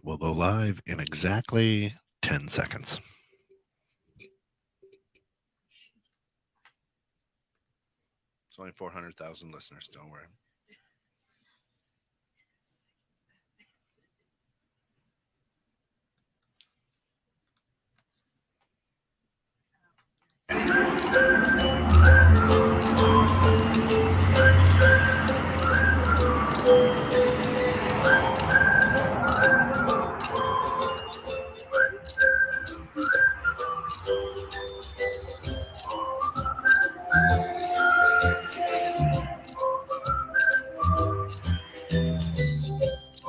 will go live in exactly 10 seconds. It's only 400,000 listeners, don't worry.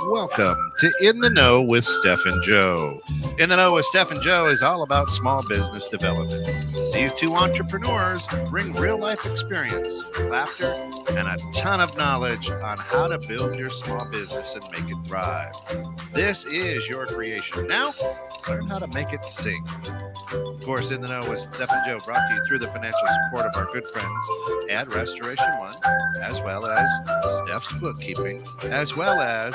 Welcome to In the Know with Steph and Joe. In the Know with Steph and Joe is all about small business development. These two entrepreneurs bring real life experience, laughter, and a ton of knowledge on how to build your small business and make it thrive. This is your creation. Now, learn how to make it sing. Of course, In the Know with Steph and Joe brought to you through the financial support of our good friends at Restoration One, as well as Steph's Bookkeeping, as well as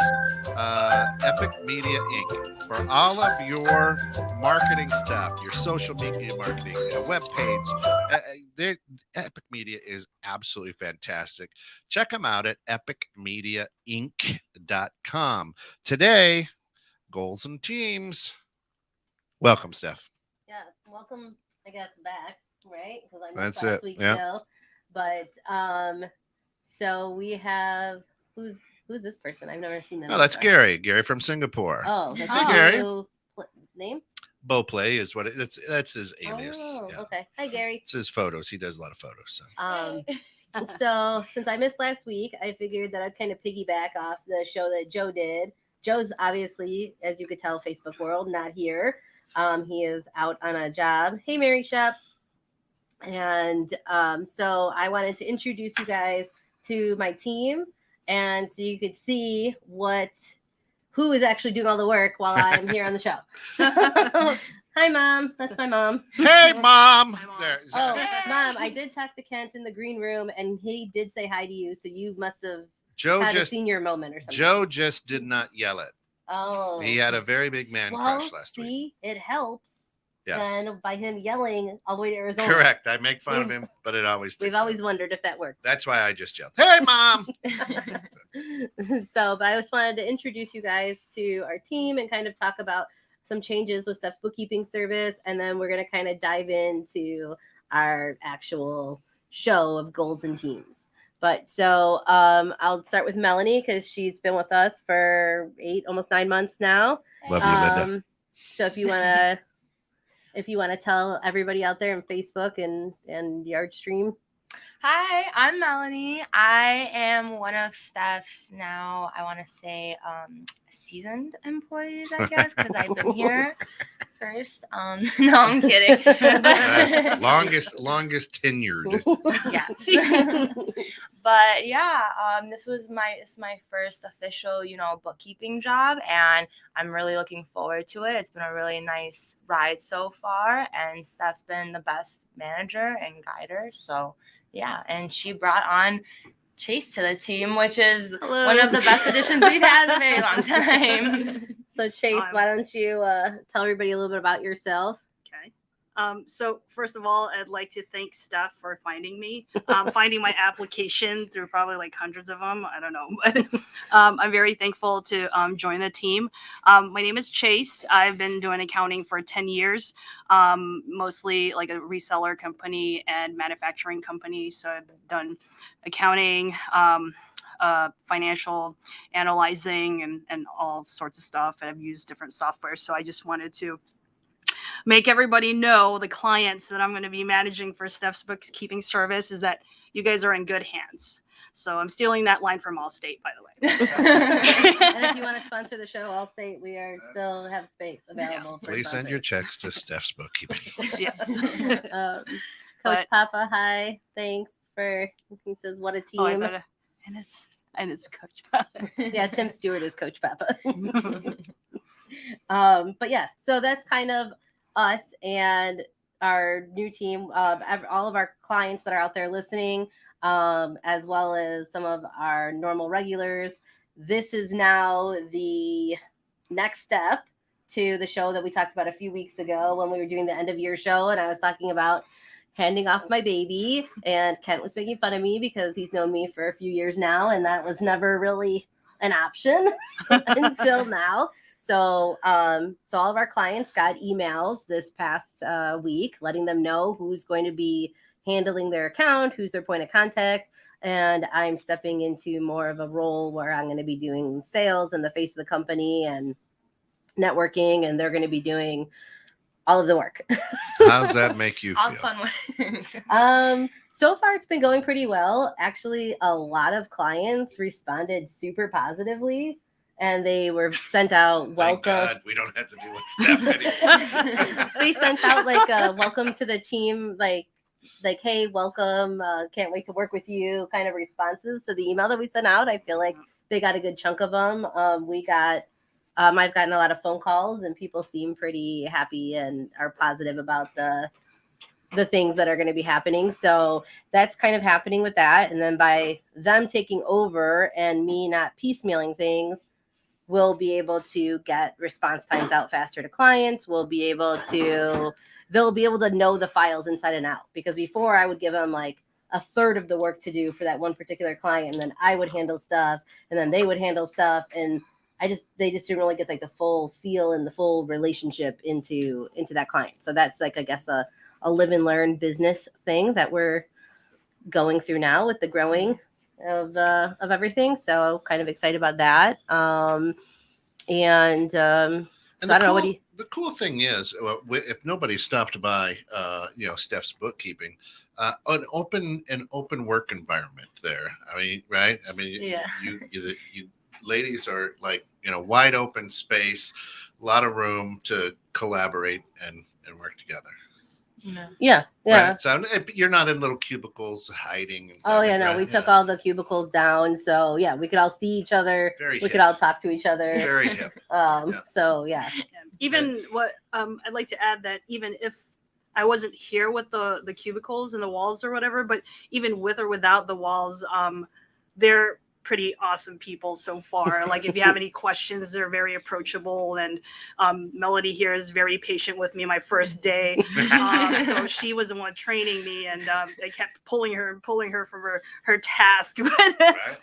Epic Media Inc. For all of your marketing stuff, your social media marketing, web page, Epic Media is absolutely fantastic. Check them out at epicmediainc.com. Today, goals and teams. Welcome, Steph. Yeah, welcome, I guess, back, right? Because I That's missed last it. week's Yeah. show. But so we have who's this person? I've never seen them. Oh, that's before. Gary. Gary from Singapore. Oh, that's Hey, his Gary. new name. Boplay is what that's his alias. Oh, Yeah. okay. Hi, Gary. It's his photos. He does a lot of photos. So. So since I missed last week, I figured that I'd kind of piggyback off the show that Joe did. Joe's obviously, as you could tell, Facebook world, not here. He is out on a job. Hey, Mary Shep. And so I wanted to introduce you guys to my team, and so you could see who is actually doing all the work while I'm here on the show. So, hi, Mom. That's my mom. Hey, Mom. Hi, Mom. There. Oh, Mom, I did talk to Kent in the green room, and he did say hi to you, so you must have had a senior moment or something. Joe just did not yell it. Oh. He had a very big man crush last week. See, it helps. Yes. Then by him yelling all the way to Arizona. Correct. I make fun of him, but it always We've always wondered if that worked. That's why I just yelled, hey, Mom. But I just wanted to introduce you guys to our team and kind of talk about some changes with Steph's bookkeeping service. And then we're going to kind of dive into our actual show of goals and teams. But so I'll start with Melanie because she's been with us for almost 9 months now. Love you, Linda. So if you want to tell everybody out there in Facebook and Yardstream. Hi, I'm Melanie. I am one of Steph's now, I want to say, seasoned employees, I guess, because I've been here first. No, I'm kidding. Longest tenured. Yes. But yeah, this is my first official, bookkeeping job, and I'm really looking forward to it. It's been a really nice ride so far, and Steph's been the best manager and guider. So yeah, and she brought on Chase to the team, which is one of the best additions we've had in a very long time. So Chase, why don't you tell everybody a little bit about yourself? Okay. So first of all, I'd like to thank Steph for finding me, finding my application through probably like hundreds of them. I don't know, but I'm very thankful to join the team. My name is Chase. I've been doing accounting for 10 years, mostly like a reseller company and manufacturing company. So I've done accounting, financial analyzing and all sorts of stuff. And I've used different software. So I just wanted to make everybody know, the clients that I'm going to be managing for Steph's bookkeeping service, is that you guys are in good hands. So I'm stealing that line from Allstate, by the way. And if you want to sponsor the show, Allstate, we are still have space available. Yeah. Please send your checks to Steph's Bookkeeping. Yes. Coach Papa, hi. Thanks for, he says, what a team. And it's Coach Papa. Yeah, Tim Stewart is Coach Papa. But yeah, so that's kind of us and our new team, all of our clients that are out there listening, as well as some of our normal regulars. This is now the next step to the show that we talked about a few weeks ago when we were doing the end of year show, and I was talking about handing off my baby, and Kent was making fun of me because he's known me for a few years now, and that was never really an option until now. So so all of our clients got emails this past week letting them know who's going to be handling their account, who's their point of contact. And I'm stepping into more of a role where I'm going to be doing sales and the face of the company and networking, and they're going to be doing all of the work. How's that make you All feel? fun. So far it's been going pretty well. Actually, a lot of clients responded super positively, and they were sent out Thank welcome. God we don't have to deal with Steph anymore. They sent out like a welcome to the team, like hey, welcome, can't wait to work with you kind of responses. So the email that we sent out, I feel like they got a good chunk of them. I've gotten a lot of phone calls, and people seem pretty happy and are positive about the things that are going to be happening. So that's kind of happening with that. And then by them taking over and me not piecemealing things, we'll be able to get response times out faster to clients. They'll be able to know the files inside and out, because before I would give them like a third of the work to do for that one particular client, and then I would handle stuff, and then they would handle stuff, and they just didn't really get like the full feel and the full relationship into that client. So that's like, I guess, a live and learn business thing that we're going through now with the growing of everything. So kind of excited about that. So I don't know what the cool thing is, if nobody stopped by, Steph's Bookkeeping, an open work environment there. I mean, right? I mean, Yeah. you ladies are like, wide open space, a lot of room to collaborate and work together. Yeah. Right? So you're not in little cubicles hiding. We took all the cubicles down, so yeah, we could all see each other. We could all talk to each other. Very hip. So yeah. Even what I'd like to add that even if I wasn't here with the cubicles and the walls or whatever, but even with or without the walls, they're pretty awesome people so far. Like if you have any questions, they're very approachable, and Melody here is very patient with me my first day. So she was the one training me, and I kept pulling her from her task.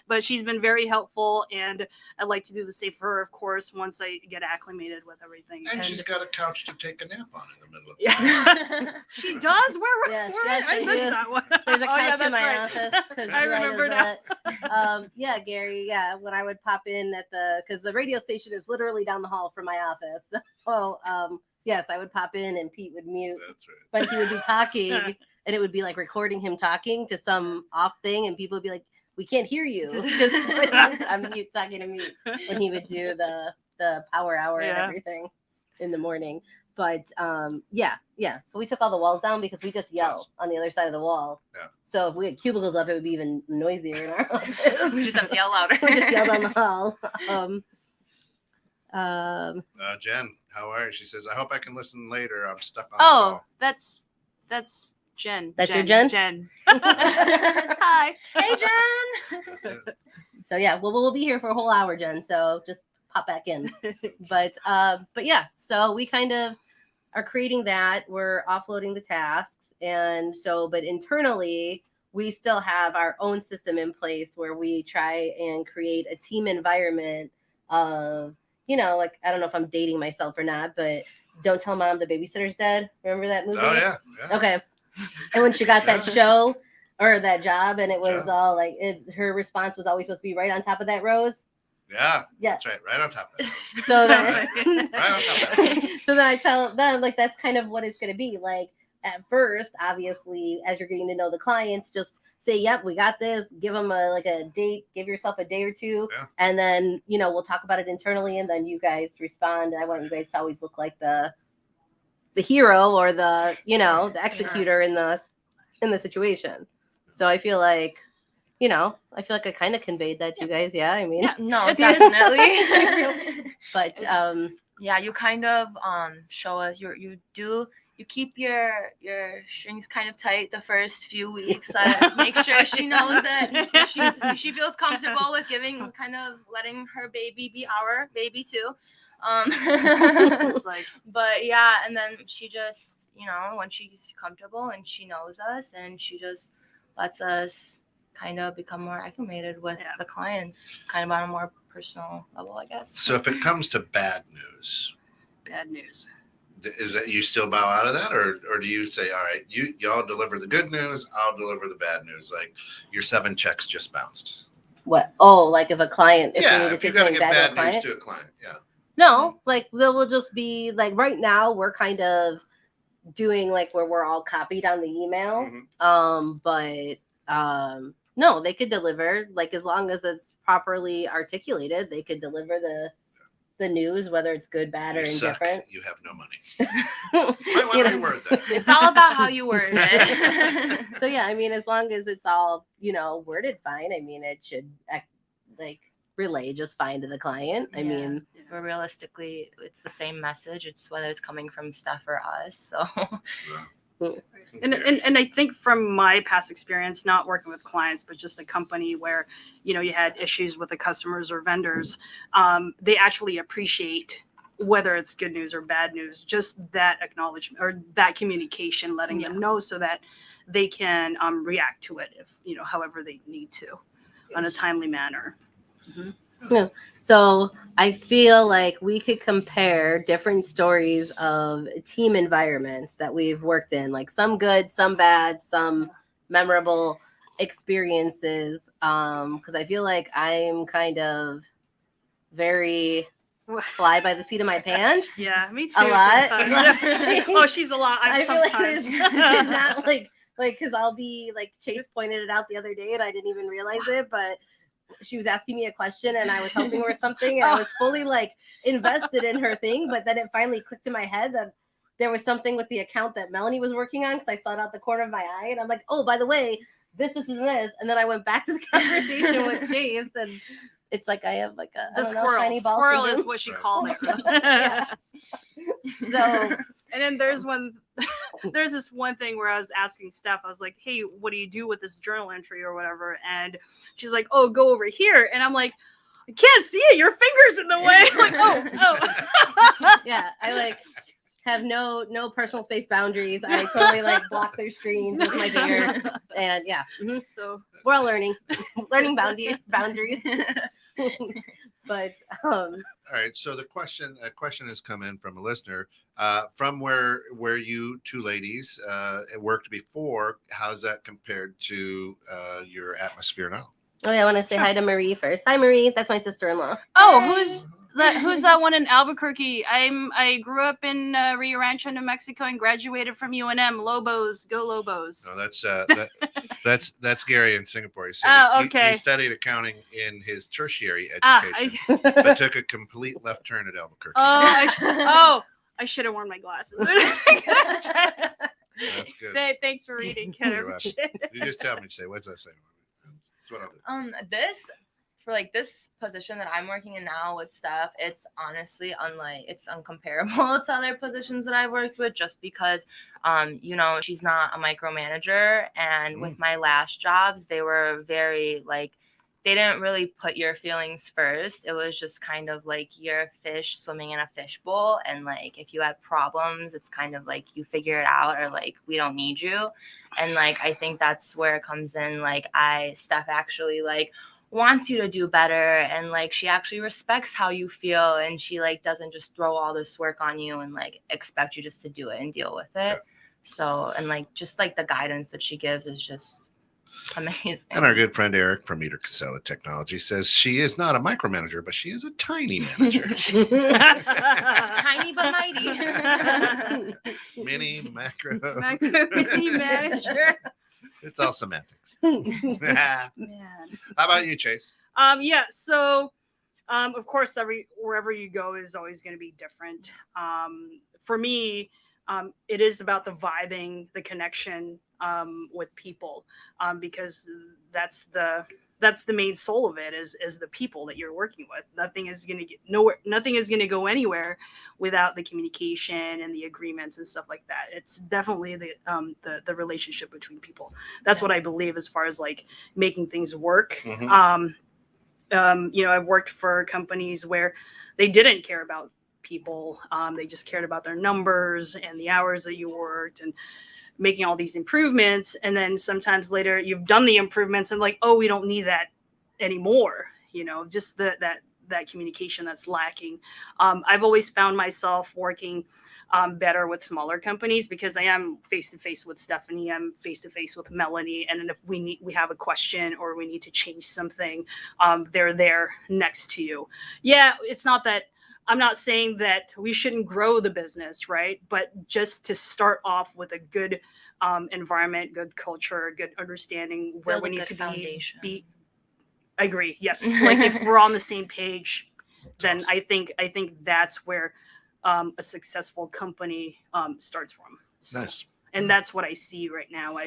But she's been very helpful, and I'd like to do the same for her, of course, once I get acclimated with everything. And she's got a couch to take a nap on in the middle of the She does? Where I missed that one. There's a couch in my office. I remember that. Yeah, Gary. Yeah, when I would pop in because the radio station is literally down the hall from my office. So, yes, I would pop in and Pete would mute. That's right. But he would be talking, and it would be like recording him talking to some off thing, and people would be like, "We can't hear you," because I'm mute talking to mute when he would do the power hour and everything in the morning. But yeah. So we took all the walls down because we just yell on the other side of the wall. Yeah. So if we had cubicles up, it would be even noisier in our office. We just have to yell louder. We just yell down the hall. Jen, how are you? She says, "I hope I can listen later. I'm stuck on the call." That's Jen. That's your Jen? Jen. Hi. Hey, Jen. So yeah, we'll be here for a whole hour, Jen. So just pop back in. But yeah, so we kind of are creating that. We're offloading the tasks, but internally we still have our own system in place where we try and create a team environment of, like, I don't know if I'm dating myself or not, but Don't Tell Mom the Babysitter's Dead. Remember that movie? Oh yeah. Okay. And when she got that show or that job, and it was all like her response was always supposed to be right on top of that rose. Yeah, that's right. Right on top of that. So then, right on top of that. So then I tell them, like, that's kind of what it's going to be. Like, at first, obviously, as you're getting to know the clients, just say, "Yep, we got this." Give them a date. Give yourself a day or two, and then we'll talk about it internally, and then you guys respond. I want you guys to always look like the hero or the the executor in the situation. So I feel like. I kind of conveyed that to you guys. Yeah, I mean, no, definitely. But you kind of show us you do you keep your strings kind of tight the first few weeks. Make sure she knows that she feels comfortable with letting her baby be our baby too. But yeah, and then she just, when she's comfortable and she knows us, and she just lets us kind of become more acclimated with the clients, kind of on a more personal level, I guess. So if it comes to bad news, is that you still bow out of that, or do you say, all right, y'all deliver the good news, I'll deliver the bad news? Like your 7 checks just bounced. What? Oh, like if a client, if you got to get bad news to a client, No, like there will just be like right now we're kind of doing like where we're all copied on the email. But no, they could deliver, like as long as it's properly articulated, they could deliver the news, whether it's good, bad, or indifferent. You have no money. Might want to reword that. It's all about how you word it. So yeah, I mean, as long as it's all worded fine, I mean, it should like relay just fine to the client. I mean, but realistically, it's the same message. It's whether it's coming from Steph or us. So. And I think from my past experience, not working with clients, but just a company where, you had issues with the customers or vendors, they actually appreciate whether it's good news or bad news, just that acknowledgement or that communication, letting them know so that they can react to it if, however they need to in a timely manner. Yeah. So I feel like we could compare different stories of team environments that we've worked in, like some good, some bad, some memorable experiences. Because I feel like I'm kind of very fly by the seat of my pants. Yeah, me too. A lot. Oh, she's a lot. I feel sometimes. like there's not like because I'll be like, Chase pointed it out the other day and I didn't even realize it, but she was asking me a question and I was helping her with something, and I was fully like invested in her thing, but then it finally clicked in my head that there was something with the account that Melanie was working on, because I saw it out the corner of my eye, and I'm like, oh, by the way, this, and then I went back to the conversation with Chase, and it's like I have like a shiny ball squirrel syndrome. is what she called it. So and then there's this one thing where I was asking Steph, I was like, hey, what do you do with this journal entry or whatever? And she's like, oh, go over here. And I'm like, I can't see it. Your finger's in the way. I'm like, oh. Yeah, I like have no personal space boundaries. I totally like block their screens with my finger. And yeah. Mm-hmm. So we're all learning boundaries. But all right, so a question has come in from a listener from where you two ladies worked before. How's that compared to your atmosphere now? Oh yeah, I want to say hi to Marie first. Hi Marie, that's my sister-in-law. Oh, who's that one in Albuquerque? I grew up in Rio Rancho, New Mexico, and graduated from UNM. Lobos, go Lobos. No, that's Gary in Singapore. He said okay. He studied accounting in his tertiary education, but took a complete left turn at Albuquerque. I should have worn my glasses. That's good. Thanks for reading, Ken. You just tell me to say, what's that saying? That's what I'll do. This position that I'm working in now with Steph, it's honestly it's uncomparable to other positions that I've worked with, just because, she's not a micromanager. And with my last jobs, they were very they didn't really put your feelings first. It was just kind of like you're a fish swimming in a fishbowl. And if you had problems, it's kind of like you figure it out, or we don't need you. And I think that's where it comes in. Steph actually wants you to do better, and she actually respects how you feel, and she doesn't just throw all this work on you and expect you just to do it and deal with it. Yeah. So, and just the guidance that she gives is just amazing. And our good friend Eric from Meter Casella Technology says she is not a micromanager, but she is a tiny manager. Tiny but mighty. Mini, macro. Mini manager. It's all semantics. Man. How about you, Chase? Yeah. So, of course, wherever you go is always going to be different. For me, it is about the vibing, the connection with people, because that's that's the main soul of it is the people that you're working with. Nothing is going to get nowhere. Nothing is going to go anywhere without the communication and the agreements and stuff like that. It's definitely the relationship between people. That's what I believe as far as like making things work. Mhm. I've worked for companies where they didn't care about people. They just cared about their numbers and the hours that you worked and making all these improvements. And then sometimes later you've done the improvements and like, oh, we don't need that anymore. Just that communication that's lacking. I've always found myself working better with smaller companies because I am face to face with Stephanie, I'm face to face with Melanie, and if we have a question or we need to change something, they're there next to you. Yeah, it's not that I'm not saying that we shouldn't grow the business, right? But just to start off with a good environment, good culture, good understanding where we need to be. I agree. Yes, like if we're on the same page, then awesome. I think that's where a successful company starts from. So, nice. And that's what I see right now.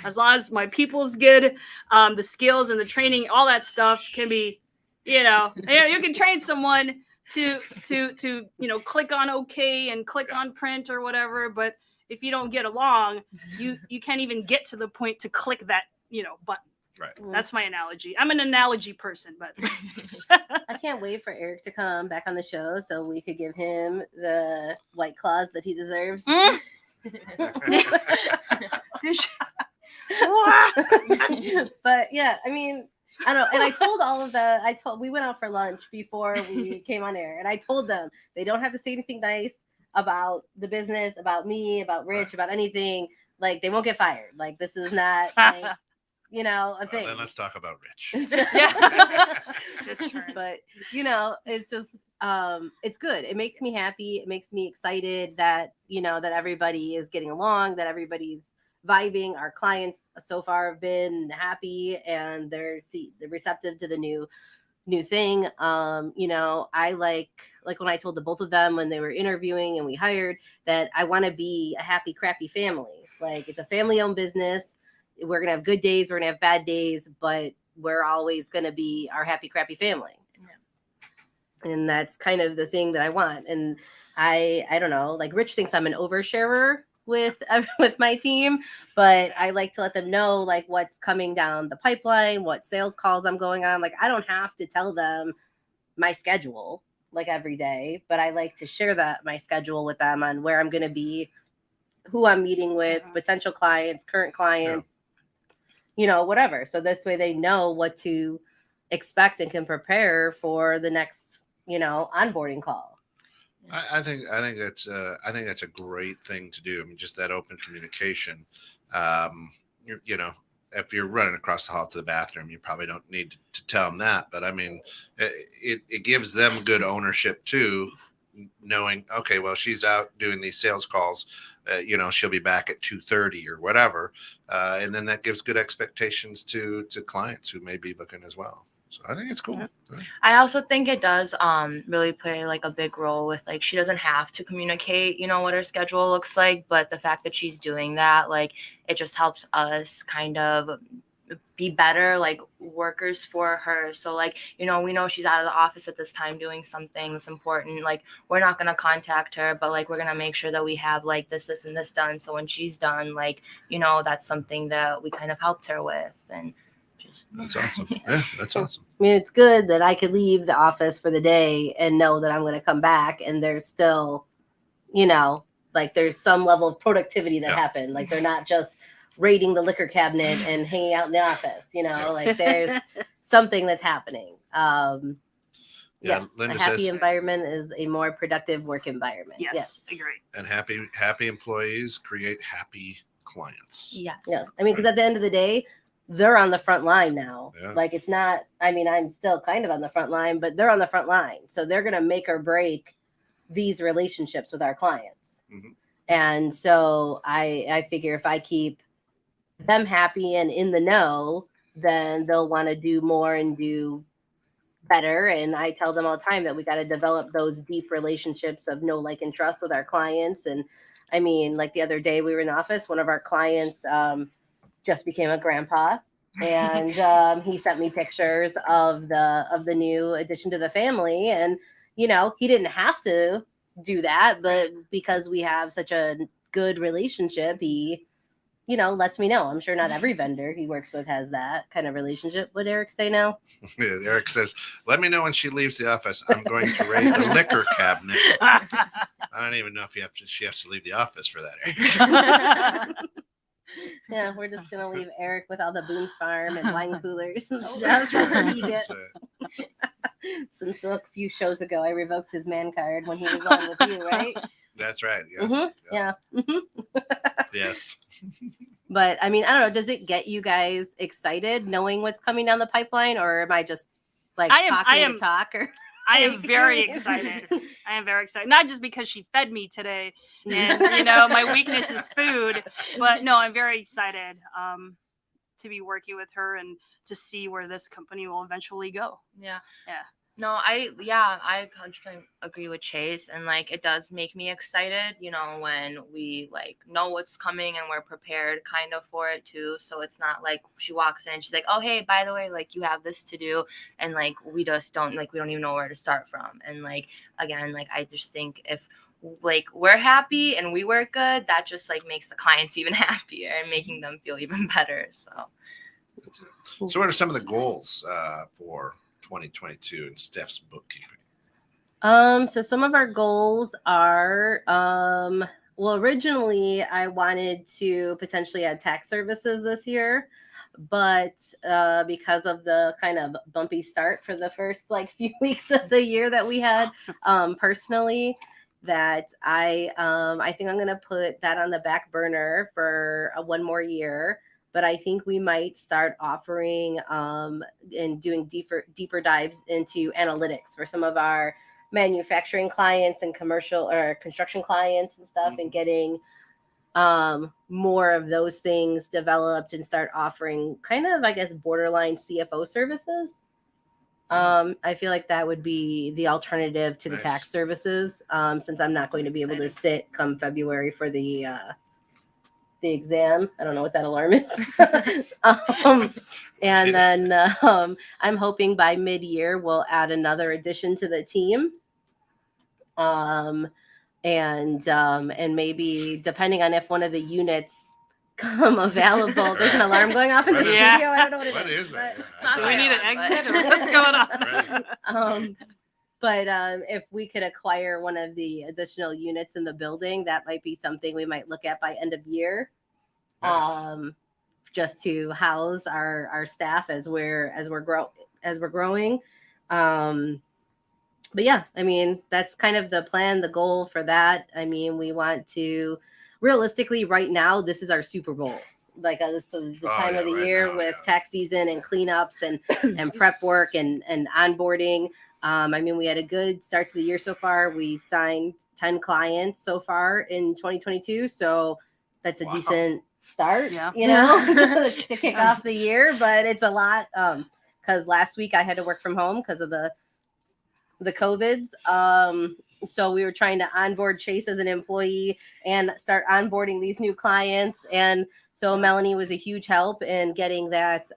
As long as my people's good, the skills and the training, all that stuff can be, you can train someone to click on OK and click on print or whatever. But if you don't get along, you can't even get to the point to click that, button. Right. That's my analogy. I'm an analogy person, but I can't wait for Eric to come back on the show so we could give him the White Claws that he deserves. But yeah, I mean, I don't know. And I told all of we went out for lunch before we came on air, and I told them they don't have to say anything nice about the business, about me, about Rich, about anything. Like, they won't get fired. Like, this is not like, a thing. Then let's talk about Rich. But it's just it's good. It makes me happy. It makes me excited that that everybody is getting along, that everybody's vibing. Our clients so far have been happy and they're receptive to the new thing. I like when I told the both of them when they were interviewing and we hired that I want to be a happy crappy family. Like, it's a family owned business. We're going to have good days. We're going to have bad days, but we're always going to be our happy, crappy family. Yeah. And that's kind of the thing that I want. And I don't know, like Rich thinks I'm an oversharer with my team, but I like to let them know like what's coming down the pipeline, what sales calls I'm going on. Like, I don't have to tell them my schedule like every day, but I like to share my schedule with them on where I'm going to be, who I'm meeting with, potential clients, current clients, whatever. So this way they know what to expect and can prepare for the next, onboarding call. I think that's a great thing to do. I mean, just that open communication. If you're running across the hall to the bathroom, you probably don't need to tell them that. But I mean, it gives them good ownership too, knowing, okay, well, she's out doing these sales calls. She'll be back at 2:30 or whatever. And then that gives good expectations to clients who may be looking as well. So I think it's cool. Yeah. I also think it does really play like a big role with like, she doesn't have to communicate, what her schedule looks like, but the fact that she's doing that, like, it just helps us kind of be better like workers for her. So like, we know she's out of the office at this time doing something that's important. Like, we're not going to contact her, but like, we're going to make sure that we have like this and this done. So when she's done, like, that's something that we kind of helped her with. And that's awesome. Yeah, that's awesome. I mean, it's good that I could leave the office for the day and know that I'm going to come back and there's still, like there's some level of productivity that happened. Like, they're not just raiding the liquor cabinet and hanging out in the office, like there's something that's happening. A happy environment is a more productive work environment. Yes. Agree. And happy employees create happy clients. Yeah. I mean, because at the end of the day, they're on the front line now. Yeah. Like, it's not, I mean, I'm still kind of on the front line, but they're on the front line. So they're going to make or break these relationships with our clients. Mm-hmm. And so I figure if I keep them happy and in the know, then they'll want to do more and do better. And I tell them all the time that we got to develop those deep relationships of know, like, and trust with our clients. And I mean, like the other day we were in the office, one of our clients, just became a grandpa. and he sent me pictures of the new addition to the family. And he didn't have to do that, but because we have such a good relationship, he lets me know. I'm sure not every vendor he works with has that kind of relationship. Would Eric say now? Yeah, Eric says, let me know when she leaves the office. I'm going to raid the liquor cabinet. I don't even know if she has to leave the office for that. Yeah, we're just gonna leave Eric with all the Boone's Farm and wine coolers and stuff. That's right. He gets. That's Since a few shows ago, I revoked his man card when he was on with you, right? That's right. Yes. Mhm, yeah. Yes. But I mean, I don't know. Does it get you guys excited knowing what's coming down the pipeline, or am I just like talking to talk? Or I am very excited. I am very excited. Not just because she fed me today, and my weakness is food, but no, I'm very excited to be working with her and to see where this company will eventually go. Yeah. Yeah. No, I 100% agree with Chase, and like it does make me excited, when we like know what's coming and we're prepared kind of for it too. So it's not like she walks in, she's like, oh hey, by the way, like you have this to do, and like we just don't we don't even know where to start from. And like again, like I just think if like we're happy and we work good, that just like makes the clients even happier and making them feel even better. So That's it. So what are some of the goals for 2022 in Steph's bookkeeping? So some of our goals are, well, originally I wanted to potentially add tax services this year, but because of the kind of bumpy start for the first like few weeks of the year that we had, personally, that I think I'm gonna put that on the back burner for one more year. But I think we might start offering and doing deeper dives into analytics for some of our manufacturing clients and commercial or construction clients and stuff, and getting more of those things developed and start offering kind of, I guess, borderline CFO services. I feel like that would be the alternative to the tax services, since I'm not going to be able to sit come February for the exam. I don't know what that alarm is. And then I'm hoping by mid-year we'll add another addition to the team. And maybe depending on if one of the units come available, there's an alarm going off in the studio. I don't know what it is. What is that? Do we need an exit or what's going on? But if we could acquire one of the additional units in the building, that might be something we might look at by end of year. Nice. Just to house our staff as we're growing. But yeah, I mean, that's kind of the plan, the goal for that. I mean, we want to realistically right now, this is our Super Bowl. Like this is the time of the year with tax season and cleanups and prep work and onboarding. I mean, we had a good start to the year so far. We've signed 10 clients so far in 2022. So that's a decent start, to kick off the year. But it's a lot because last week I had to work from home because of the COVIDs. So we were trying to onboard Chase as an employee and start onboarding these new clients. And so Melanie was a huge help in getting that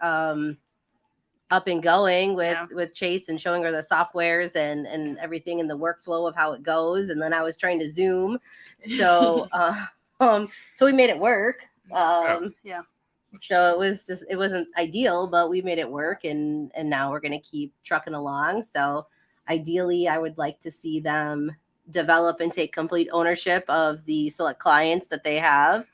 up and going with Chase and showing her the softwares and everything in the workflow of how it goes. And then I was trying to Zoom. So so we made it work. So it wasn't ideal, but we made it work, and now we're going to keep trucking along. So ideally I would like to see them develop and take complete ownership of the select clients that they have.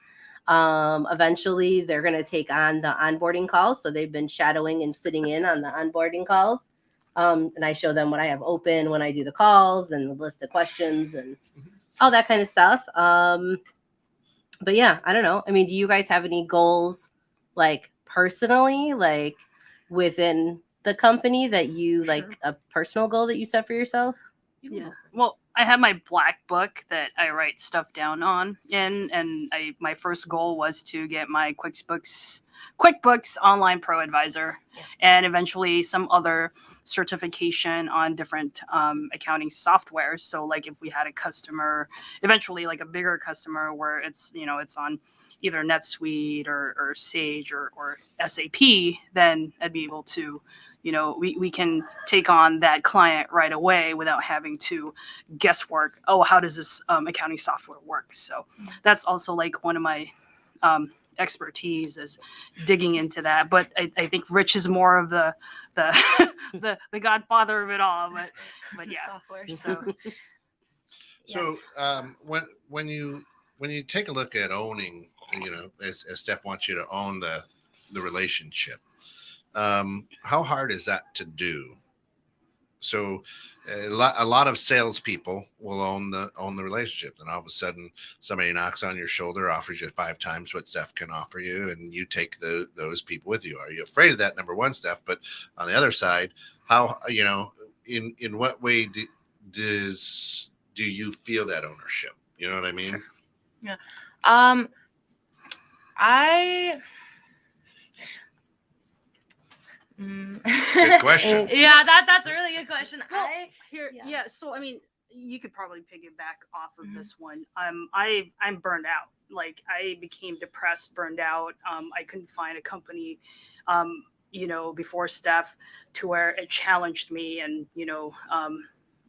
Eventually they're going to take on the onboarding calls. So they've been shadowing and sitting in on the onboarding calls. And I show them what I have open when I do the calls and the list of questions and all that kind of stuff. But yeah, I don't know. I mean, do you guys have any goals, like personally, like within the company that you like a personal goal that you set for yourself? Yeah. Well, I have my black book that I write stuff down on and my first goal was to get my QuickBooks Online Pro Advisor, and eventually some other certification on different accounting software. So like if we had a customer, eventually like a bigger customer where it's, it's on either NetSuite or Sage or SAP, then I'd be able to, we can take on that client right away without having to guesswork. Oh, how does this accounting software work? So that's also like one of my expertise is digging into that. But I think Rich is more of the the godfather of it all. But yeah. Software. So when you take a look at owning, as Steph wants you to own the relationship, how hard is that to do? So a lot of salespeople will own the relationship. Then all of a sudden somebody knocks on your shoulder, offers you 5 times what Steph can offer you, and you take those people with you. Are you afraid of that? Number one, Steph. But on the other side, how in what way do you feel that ownership? You know what I mean? Yeah. Good question. Yeah, that's a really good question. Well, so I mean, you could probably piggyback off of this one. I'm burned out. Like I became depressed, burned out. I couldn't find a company, before Steph, to where it challenged me and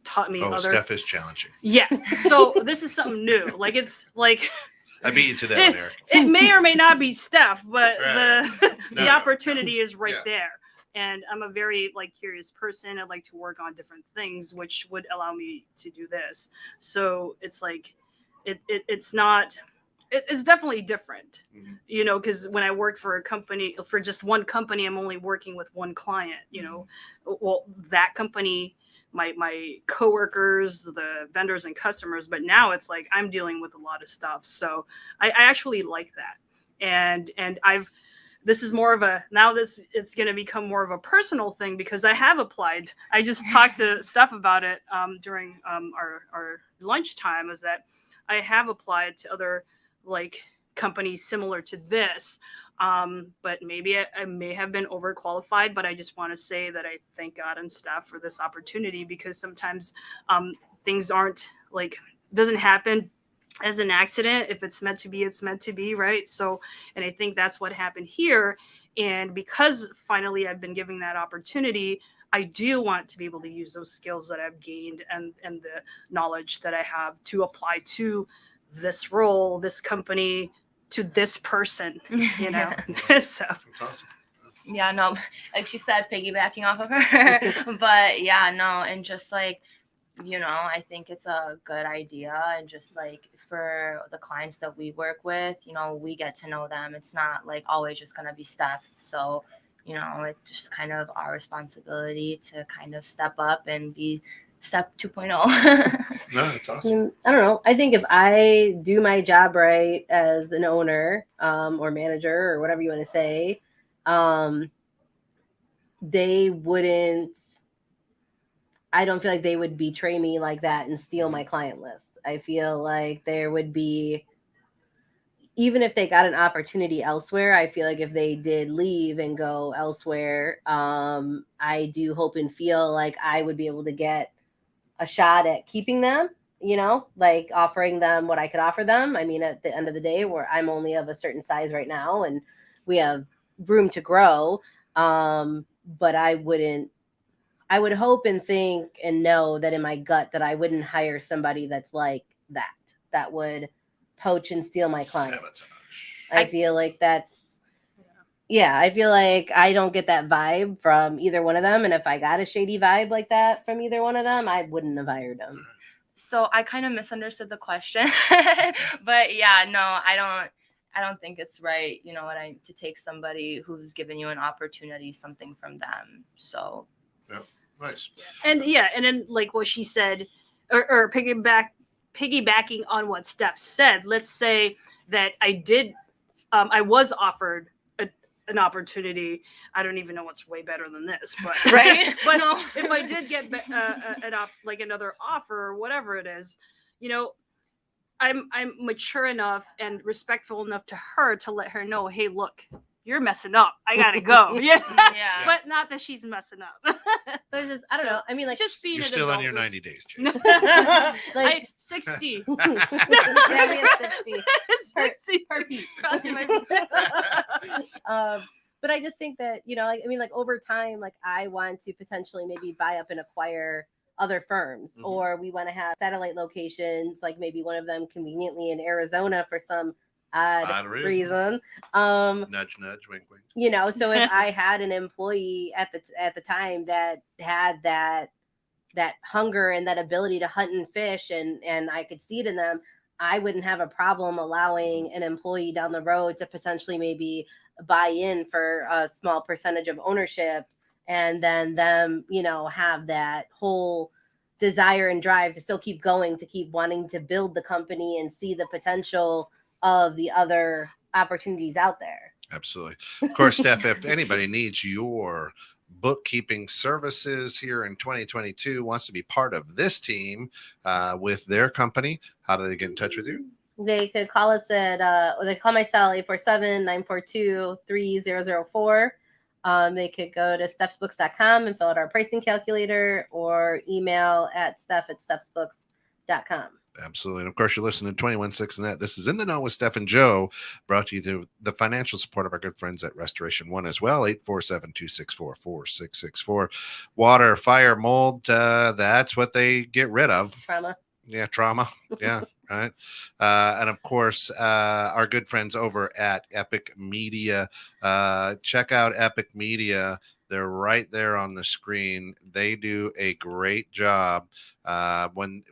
taught me. Steph is challenging. Yeah. So this is something new. Like it's like. I beat you to that one, Eric. It may or may not be Steph, but Right. the opportunity is right there. And I'm a very curious person. I like to work on different things, which would allow me to do this. So it's like, it's definitely different, because when I worked for just one company, I'm only working with one client, well, that company, my coworkers, the vendors and customers, but now it's like I'm dealing with a lot of stuff. So I actually like that. And this is more of it's going to become more of a personal thing because I have applied. I just talked to Steph about it during our lunchtime, is that I have applied to other companies similar to this. But maybe I may have been overqualified, but I just want to say that I thank God and Steph for this opportunity, because sometimes things doesn't happen as an accident. If it's meant to be, it's meant to be, right? So, and I think that's what happened here. And because finally I've been given that opportunity, I do want to be able to use those skills that I've gained and the knowledge that I have to apply to this role, this company, to this person, So That's awesome. Yeah, no, like she said, piggybacking off of her. But yeah, no, and just I think it's a good idea. And just for the clients that we work with, we get to know them. It's not always just going to be Steph. So, it's just kind of our responsibility to kind of step up and be Step 2.0. No, it's awesome. I don't know. I think if I do my job right as an owner or manager or whatever you want to say, they wouldn't. I don't feel like they would betray me like that and steal my client list. I feel like there would be, even if they got an opportunity elsewhere, I feel like if they did leave and go elsewhere, I do hope and feel like I would be able to get a shot at keeping them, offering them what I could offer them. I mean, at the end of the day, where I'm only of a certain size right now and we have room to grow. But I would hope and think and know that in my gut that I wouldn't hire somebody that's like that would poach and steal my client. Sabotage. I feel like I feel like I don't get that vibe from either one of them. And if I got a shady vibe like that from either one of them, I wouldn't have hired them. So I kind of misunderstood the question. But yeah, no, I don't think it's right, to take somebody who's given you an opportunity, something from them. So yeah, nice. And then what she said, or piggybacking on what Steph said, let's say that I was offered an opportunity. I don't even know what's way better than this, but right. But if I did get another offer or whatever it is, I'm mature enough and respectful enough to her to let her know, hey, look, you're messing up. I gotta go. Yeah. But not that she's messing up. There's just, I don't know. I mean, just being you're still on your 90 days, Jess. 60. Yeah, we have 60. per Pete. Crossing my But I just think that, like, I mean, like over time, like I want to potentially maybe buy up and acquire other firms, or we want to have satellite locations, like maybe one of them conveniently in Arizona for some odd reason. Nudge, nudge, wink, wink. So if I had an employee at the time that had that hunger and that ability to hunt and fish, and I could see it in them, I wouldn't have a problem allowing an employee down the road to potentially maybe buy in for a small percentage of ownership, and then them, have that whole desire and drive to still keep going, to keep wanting to build the company and see the potential of the other opportunities out there. Absolutely. Of course, Steph, if anybody needs your bookkeeping services here in 2022, wants to be part of this team with their company, how do they get in touch with you? They could call us at, or they call my cell, 847-942-3004. They could go to stephsbooks.com and fill out our pricing calculator, or email at steph@stephsbooks.com. Absolutely. And of course, you're listening to 21.6 Net. This is In the Know with Steph and Joe, brought to you through the financial support of our good friends at Restoration One as well. 847-264-4664. Water, fire, mold, that's what they get rid of. Trauma. Yeah, trauma. Yeah, right. And of course, our good friends over at Epic Media. Check out Epic Media. They're right there on the screen. They do a great job when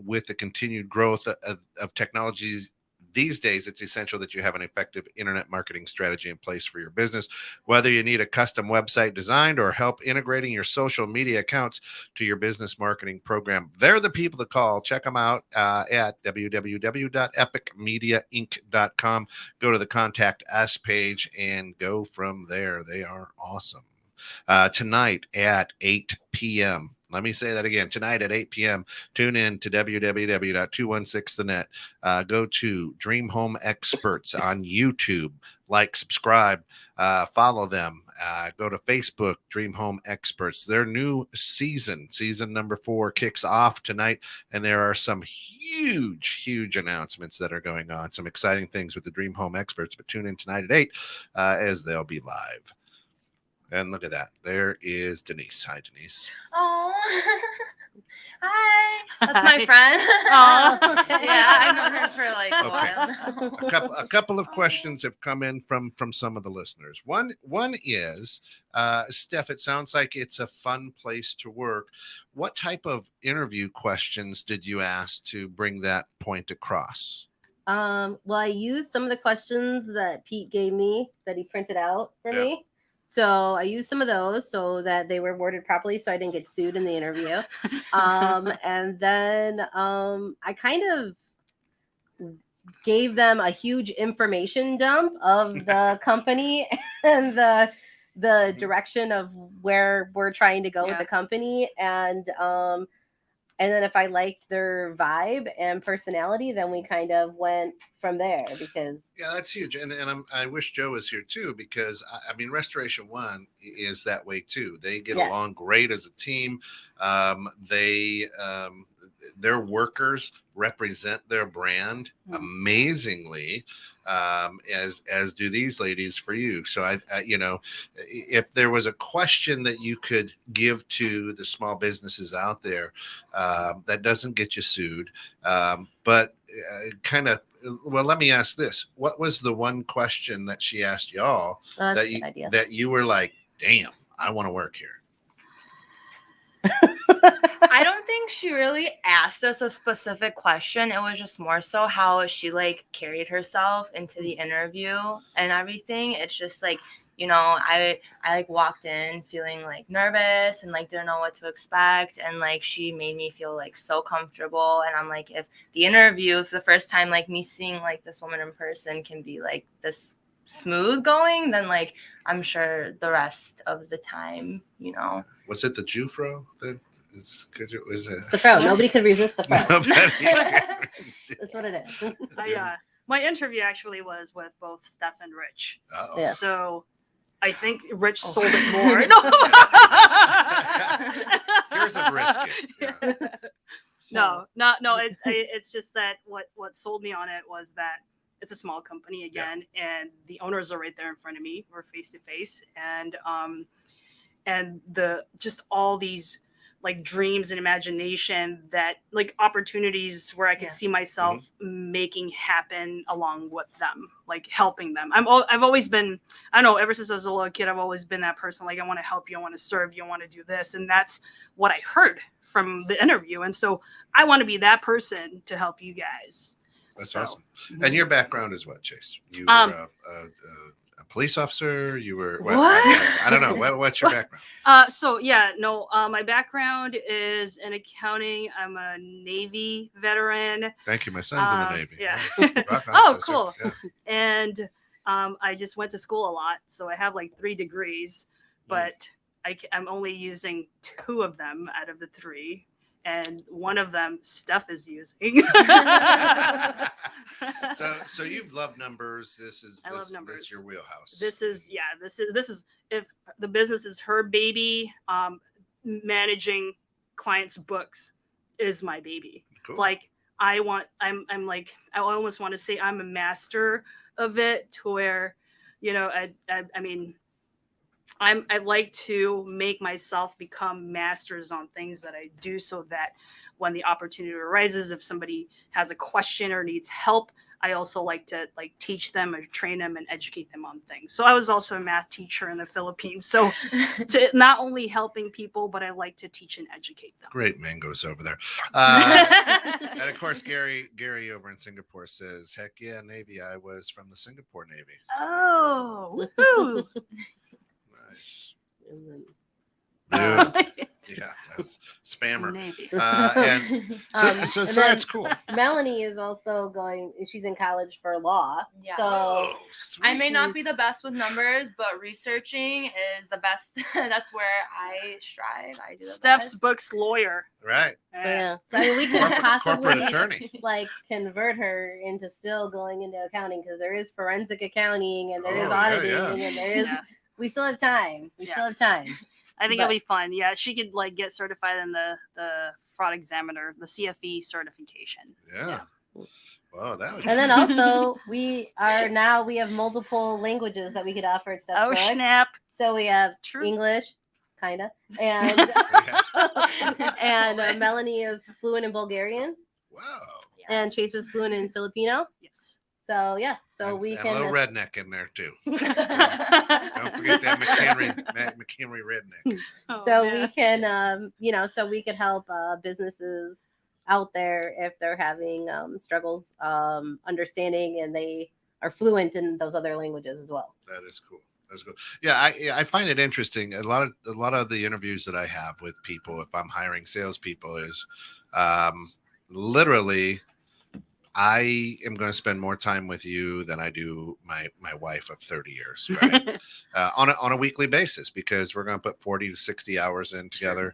with the continued growth of technologies these days. It's essential that you have an effective internet marketing strategy in place for your business. Whether you need a custom website designed or help integrating your social media accounts to your business marketing program, they're the people to call. Check them out at www.epicmediainc.com. Go to the Contact Us page and go from there. They are awesome. Tonight at 8 p.m. Let me say that again. Tonight at 8 p.m., tune in to www.216thenet. Go to Dream Home Experts on YouTube. Like, subscribe, follow them. Go to Facebook, Dream Home Experts. Their new season number 4, kicks off tonight, and there are some huge announcements that are going on. Some exciting things with the Dream Home Experts. But tune in tonight at 8 as they'll be live. And look at that. There is Denise. Hi, Denise. Oh, hi. That's my friend. Oh, yeah, I've known her for like a while now. A couple of questions have come in from some of the listeners. One is, Steph, it sounds like it's a fun place to work. What type of interview questions did you ask to bring that point across? Well, I used some of the questions that Pete gave me that he printed out for me. So I used some of those so that they were worded properly, so I didn't get sued in the interview. And then I kind of gave them a huge information dump of the company and the direction of where we're trying to go with the company. And then if I liked their vibe and personality, then we kind of went from there, because that's huge. And I wish Joe was here too, because I mean, Restoration One is that way too. They get along great as a team. Their workers represent their brand amazingly, as do these ladies for you. So I if there was a question that you could give to the small businesses out there, that doesn't get you sued, but well, let me ask this. What was the one question that she asked y'all that you were like, damn, I want to work here? I don't think she really asked us a specific question. It was just more so how she like carried herself into the interview and everything. It's just like, I like walked in feeling like nervous and like didn't know what to expect, and like she made me feel like so comfortable. And I'm like, if the first time like me seeing like this woman in person can be like this smooth going, then like I'm sure the rest of the time, Was it the Jufro that? Because it was the fro. Nobody could resist the fro. That's what it is. My interview actually was with both Steph and Rich. Yeah. So I think Rich sold it more. No. Here's a brisket. No. It's just that what sold me on it was that it's a small company again, and the owners are right there in front of me. We're face to face, and the just all these like dreams and imagination that like opportunities where I could see myself making happen along with them, like helping them. I've always been, I don't know, ever since I was a little kid, I've always been that person. Like, I want to help you. I want to serve you. I want to do this. And that's what I heard from the interview. And so I want to be that person to help you guys. That's awesome. And your background is what, Chase? You were a police officer? You were what? I don't know. What's your background? My background is in accounting. I'm a Navy veteran. Thank you. My son's in the Navy. Yeah. Rock on, Oh, sister. cool. Yeah. And I just went to school a lot, so I have like 3 degrees, but I'm only using 2 of them out of the 3. And one of them Steph is using. So you love numbers. I love numbers. That's your wheelhouse. This is if the business is her baby, managing clients' books is my baby. Cool. Like I almost want to say I'm a master of it, to where, I'd like to make myself become masters on things that I do, so that when the opportunity arises, if somebody has a question or needs help, I also like to teach them or train them and educate them on things. So I was also a math teacher in the Philippines. So to not only helping people, but I like to teach and educate them. Great mangoes over there. And of course, Gary over in Singapore says, heck yeah, Navy. I was from the Singapore Navy. So. Oh, woohoo. Nice. Yeah, that's spammer. Maybe. So that's cool. Melanie is also going. She's in college for law. Yeah. So I may not be the best with numbers, but researching is the best. That's where I strive. I do. Steph's Books lawyer. Right. So yeah. So I mean, we could possibly corporate attorney. like convert her into still going into accounting, because there is forensic accounting and there is auditing and there is. Yeah. We still have time. Still have time. I think it'll be fun. Yeah, she could get certified in the fraud examiner, the CFE certification. Yeah. Wow, that would. And then also we have multiple languages that we could offer at Steph's Books. Snap! So we have English, kinda, and and Melanie is fluent in Bulgarian. Wow. And Chase is fluent in Filipino. Yes. So yeah, we can a little redneck in there too. Don't forget that McHenry redneck. We can, so we could help businesses out there if they're having struggles understanding, and they are fluent in those other languages as well. That is cool. That's cool. Yeah, I find it interesting. A lot of the interviews that I have with people, if I'm hiring salespeople, is literally, I am going to spend more time with you than I do my wife of 30 years, right? on a weekly basis, because we're going to put 40 to 60 hours in together.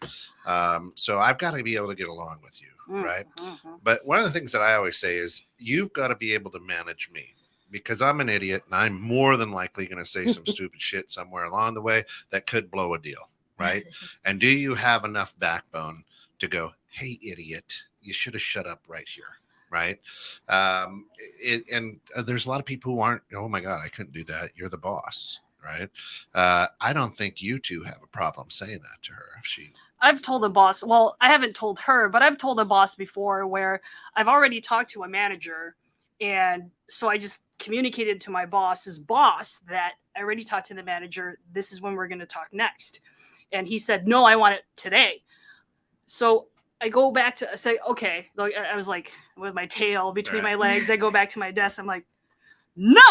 So I've got to be able to get along with you, right? But one of the things that I always say is, you've got to be able to manage me, because I'm an idiot and I'm more than likely going to say some stupid shit somewhere along the way that could blow a deal, right? And do you have enough backbone to go, hey, idiot, you should have shut up right here? Right. There's a lot of people who aren't, oh my God, I couldn't do that. You're the boss. Right. I don't think you two have a problem saying that to her. I've told the boss, well, I haven't told her, but I've told a boss before where I've already talked to a manager. And so I just communicated to my boss's boss that I already talked to the manager. This is when we're going to talk next. And he said, no, I want it today. So I go back to say, okay, like I was like with my tail between my legs. I go back to my desk. I'm like, no.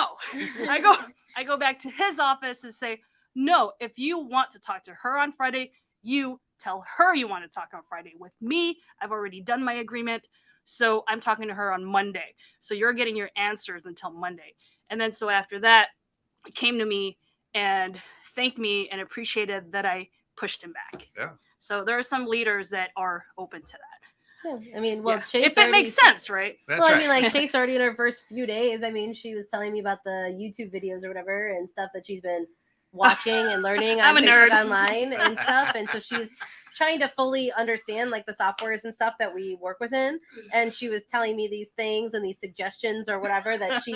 I go back to his office and say, no, if you want to talk to her on Friday, you tell her you want to talk on Friday. With me, I've already done my agreement. So I'm talking to her on Monday. So you're getting your answers until Monday. And then so after that, he came to me and thanked me and appreciated that I pushed him back. Yeah. So there are some leaders that are open to that. Yeah. I mean, well, Chase if it makes sense, right? That's right. I mean, like Chase already in her first few days. I mean, she was telling me about the YouTube videos or whatever and stuff that she's been watching and learning on Facebook online and stuff. And so trying to fully understand like the softwares and stuff that we work within. And she was telling me these things and these suggestions or whatever that she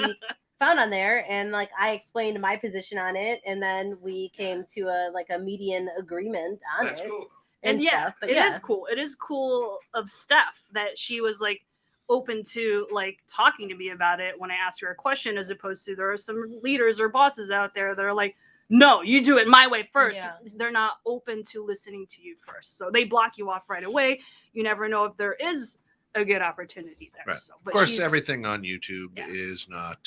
found on there. And like, I explained my position on it. And then we came to a median agreement on That's it. cool. And yeah, stuff. But it is cool. It is cool of Steph that she was like open to like talking to me about it when I asked her a question, as opposed to there are some leaders or bosses out there that are like, no, you do it my way first. Yeah. They're not open to listening to you first. So they block you off right away. You never know if there is a good opportunity there. Right. So, Of course, everything on YouTube is not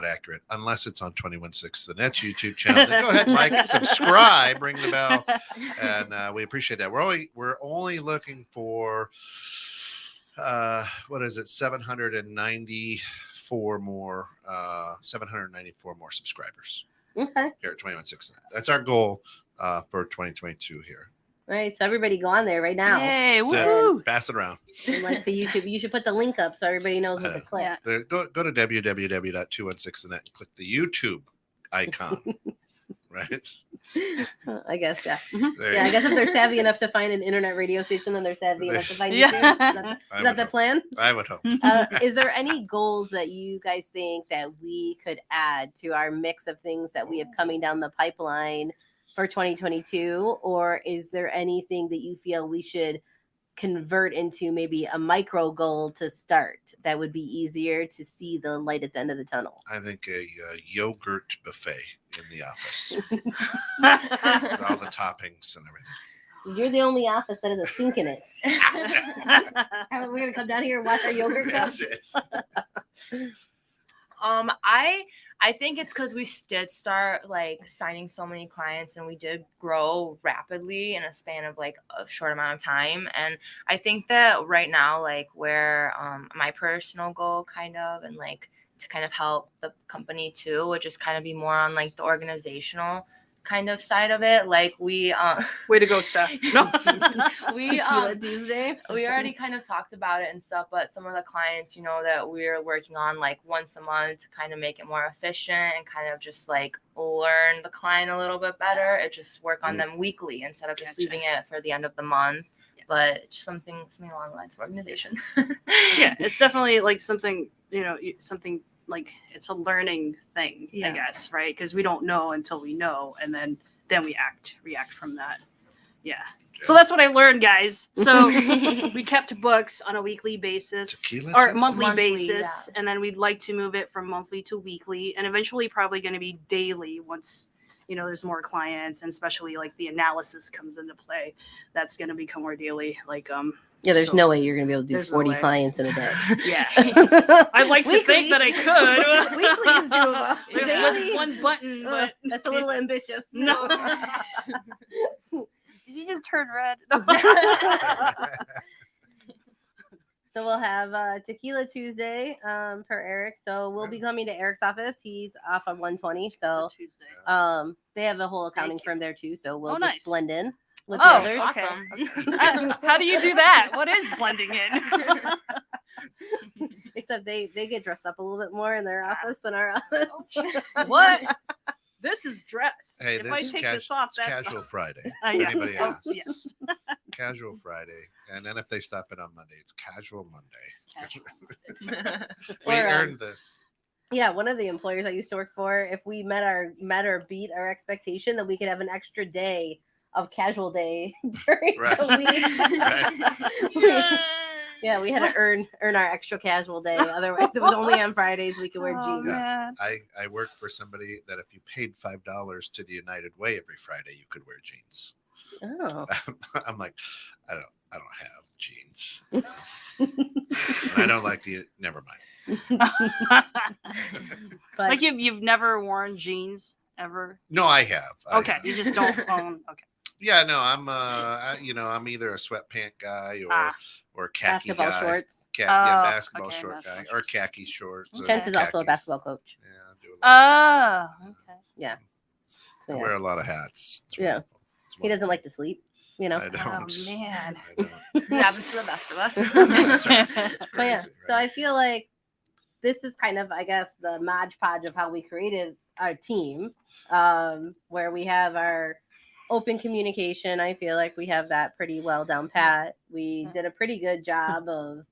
accurate unless it's on 216 the Net's YouTube channel. Then go ahead, like, subscribe, ring the bell, and we appreciate that. We're only looking for 794 more subscribers. Okay. Here at 216. That's our goal for 2022 here. Right. So everybody go on there right now. Yay, So, woo! pass it around. And like the YouTube, you should put the link up so everybody knows what to click. Yeah. Go to www.216thenet and click the YouTube icon. Right? I guess, yeah. There Yeah, you I guess if they're savvy enough to find an internet radio station, then they're savvy enough to find Yeah. YouTube. I Is would that the hope. plan? I would hope. Is there any goals that you guys think that we could add to our mix of things that we have coming down the pipeline for 2022? Or is there anything that you feel we should convert into maybe a micro goal to start that would be easier to see the light at the end of the tunnel? I think a yogurt buffet in the office with all the toppings and everything. You're the only office that has a sink in it. We're going to come down here and watch our yogurt cups. Yes. I think it's because we did start like signing so many clients and we did grow rapidly in a span of like a short amount of time. And I think that right now, like where my personal goal kind of and like to kind of help the company too would just kind of be more on like the organizational kind of side of it. Like we Way to go, Steph. No. we Tequila Tuesday. we already kind of talked about it and stuff, but some of the clients, that we're working on like once a month to kind of make it more efficient and kind of just like learn the client a little bit better. It just work on them weekly instead of just Gotcha. leaving it for the end of the month. Yeah. But just something along the lines of organization. Yeah, it's definitely like something, something like it's a learning thing, I Yeah. guess, right? Because we don't know until we know, and then we react from that. Yeah. So that's what I learned, guys. So we kept books on a weekly basis Tequila or Tuesday? monthly Monthly, basis, yeah. and then we'd like to move it from monthly to weekly, and eventually probably going to be daily once there's more clients, and especially like the analysis comes into play. That's going to become more daily. Like Yeah, there's So, no way you're going to be able to do there's no 40 way. clients in a day. yeah. I'd like to think that I could. Weekly is doable. With Daily? one button, but That's a little ambitious. no. Did you just turn red? So we'll have Tequila Tuesday per Eric. So we'll be coming to Eric's office. He's off on 120. So Tuesday. they have a whole accounting Thank you. firm there too. So we'll Oh, just nice. blend in with Oh, the others. Awesome. How do you do that? What is blending in? Except they get dressed up a little bit more in their office than our office. What? This is dress. Hey, if I this take is this off, it's that's casual Friday. Yeah. Anybody Oh, asks. yes. Casual Friday. And then if they stop in on Monday, it's casual Monday. We Or, earned this. Yeah, one of the employers I used to work for, if we met or beat our expectation, then we could have an extra day of casual day during Right. the week. Right. Yeah, we had to earn our extra casual day. Otherwise, it was only on Fridays we could wear Oh, jeans. man. I worked for somebody that if you paid $5 to the United Way every Friday, you could wear jeans. Oh, I'm like, I don't have jeans. And I don't like the. Never mind. but Like you've never worn jeans ever? No, I have. I Okay, have. you just don't own. Okay. Yeah, no, I'm either a sweatpant guy or khaki basketball guy. shorts. Basketball okay, short basketball guy or khaki shorts. or Kent is also a khakis. basketball coach. Yeah, I do a lot. Oh, okay. Yeah. So, I yeah. wear a lot of hats. It's Yeah. wonderful. It's He doesn't wonderful. like to sleep, I don't. Oh man. I don't. It happens to the best of us. That's right. It's But yeah, crazy, so I right? feel like this is kind of, I guess, the Mod Podge of how we created our team, where we have our open communication. I feel like we have that pretty well down pat. We did a pretty good job of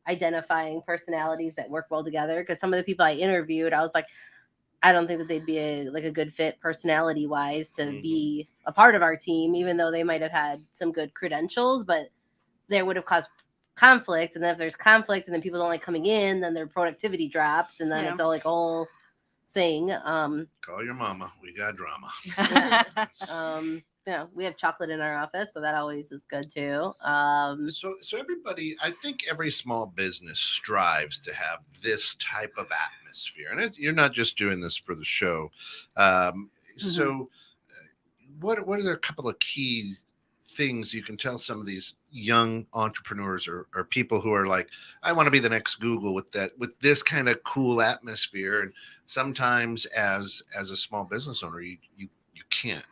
identifying personalities that work well together, because some of the people I interviewed, I was like, I don't think that they'd be a good fit personality wise to be a part of our team, even though they might have had some good credentials, but they would have caused conflict. And then if there's conflict and then people don't like coming in, then their productivity drops, and then it's all like a whole thing. Call your mama. We got drama. We have chocolate in our office, so that always is good too. So everybody, I think every small business strives to have this type of atmosphere, and you're not just doing this for the show. So, what are a couple of key things you can tell some of these young entrepreneurs or people who are like, I want to be the next Google with this kind of cool atmosphere? And sometimes as a small business owner, you can't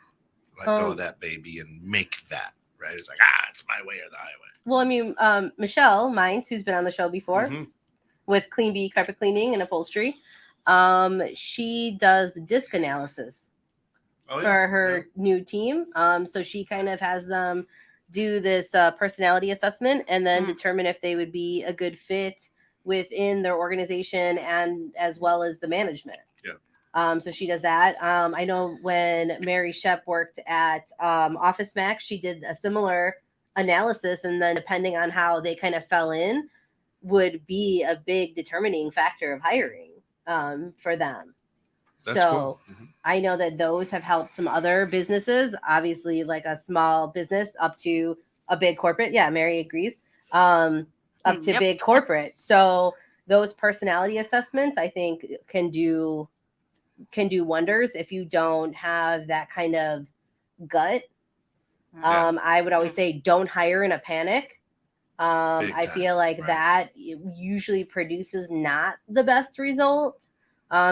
let go of that baby and make that, right? It's like, it's my way or the highway. Well, I mean, Michelle Mines, who's been on the show before with Clean Bee Carpet Cleaning and Upholstery, she does disc analysis for her new team. So she kind of has them do this personality assessment and then determine if they would be a good fit within their organization and as well as the management. So she does that. I know when Mary Shep worked at Office Max, she did a similar analysis, and then depending on how they kind of fell in would be a big determining factor of hiring for them. That's cool. Mm-hmm. I know that those have helped some other businesses, obviously like a small business up to a big corporate. Yeah, Mary agrees. Up to big corporate. So those personality assessments, I think, can do wonders if you don't have that kind of gut. I would always say don't hire in a panic. I feel like that usually produces not the best result,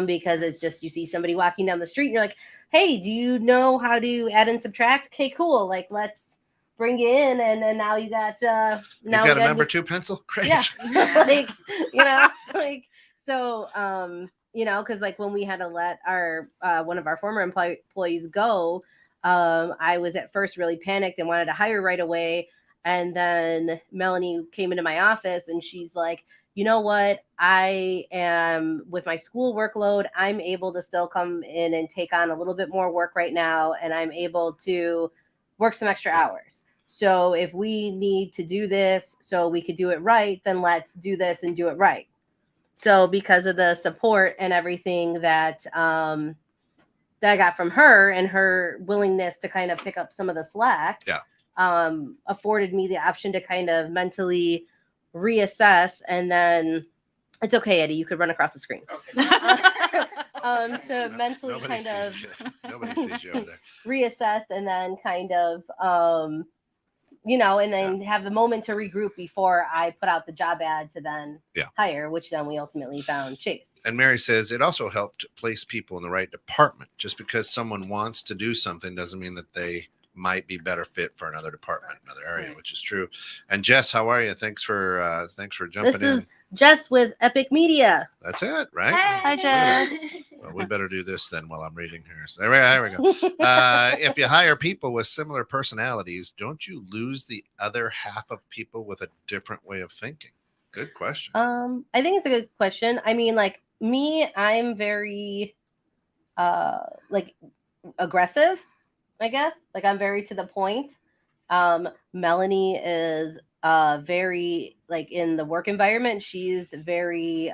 because it's just, you see somebody walking down the street and you're like, hey, do you know how to add and subtract? Okay, cool. Like, let's bring you in. And then now you got a number 2 pencil. Great. Yeah. Because like when we had to let our one of our former employees go, I was at first really panicked and wanted to hire right away. And then Melanie came into my office and she's like, you know what? I am, with my school workload, I'm able to still come in and take on a little bit more work right now. And I'm able to work some extra hours. So if we need to do this so we could do it right, then let's do this and do it right. So because of the support and everything that I got from her and her willingness to kind of pick up some of the slack, afforded me the option to kind of mentally reassess. And then it's okay, Eddie, you could run across the screen. To mentally nobody sees you over there. Reassess and then kind of and then have the moment to regroup before I put out the job ad to then hire, which then we ultimately found Chase. And Mary says it also helped place people in the right department. Just because someone wants to do something doesn't mean that they might be better fit for another department, another area, which is true. And Jess, how are you? Thanks for jumping in. This is Jess with Epic Media. That's it, right? Hi, Jess. Well, we better do this then while I'm reading here. So there we go. If you hire people with similar personalities, don't you lose the other half of people with a different way of thinking? Good question. I think it's a good question. I mean, like me, I'm very aggressive, I guess. Like I'm very to the point. Melanie is very like in the work environment. She's very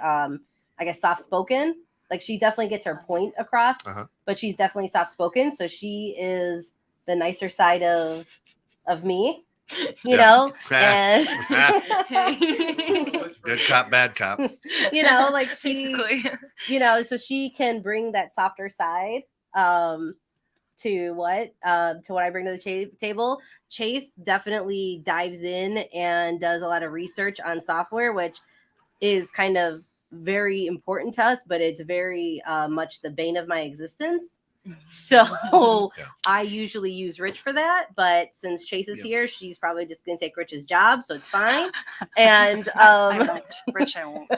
soft spoken. Like she definitely gets her point across, but she's definitely soft spoken. So she is the nicer side of me, you know. And good cop, bad cop. Like she, so she can bring that softer side to what I bring to the table. Chase definitely dives in and does a lot of research on software, which is kind of very important to us, but it's very much the bane of my existence. So I usually use Rich for that, but since Chase is here, she's probably just going to take Rich's job, so it's fine. And Rich, I won't.